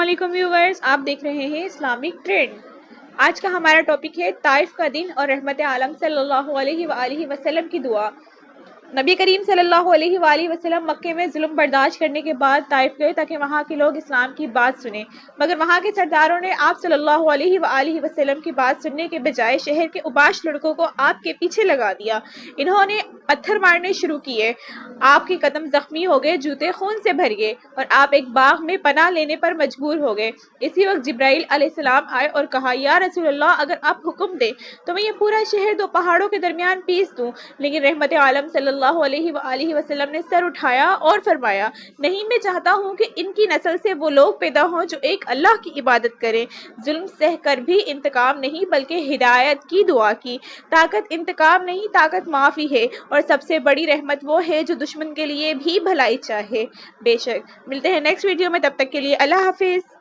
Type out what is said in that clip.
علیکم ویورز، آپ دیکھ رہے ہیں اسلامک ٹرینڈ۔ آج کا ہمارا ٹاپک ہے طائف کا دن اور رحمت عالم صلی اللہ علیہ وآلہ وسلم کی دعا۔ نبی کریم صلی اللہ علیہ وآلہ وسلم مکے میں ظلم برداشت کرنے کے بعد طائف گئے تاکہ وہاں کے لوگ اسلام کی بات سنیں، مگر وہاں کے سرداروں نے آپ صلی اللہ علیہ وآلہ وسلم کی بات سننے کے بجائے شہر کے اوباش لڑکوں کو آپ کے پیچھے لگا دیا۔ انہوں نے پتھر مارنے شروع کیے، آپ کے قدم زخمی ہو گئے، جوتے خون سے بھر گئے اور آپ ایک باغ میں پناہ لینے پر مجبور ہو گئے۔ اسی وقت جبرائیل علیہ السلام آئے اور کہا، یا رسول اللہ، اگر آپ حکم دیں تو میں یہ پورا شہر دو پہاڑوں کے درمیان پیس دوں۔ لیکن رحمت عالم صلی اللہ علیہ وآلہ وسلم نے سر اٹھایا اور فرمایا، نہیں، میں چاہتا ہوں کہ ان کی نسل سے وہ لوگ پیدا ہوں جو ایک اللہ کی عبادت کریں۔ ظلم سہ کر بھی انتقام نہیں بلکہ ہدایت کی دعا کی۔ طاقت انتقام نہیں، طاقت معافی ہے، اور سب سے بڑی رحمت وہ ہے جو دشمن کے لیے بھی بھلائی چاہے۔ بے شک۔ ملتے ہیں نیکسٹ ویڈیو میں، تب تک کے لیے اللہ حافظ۔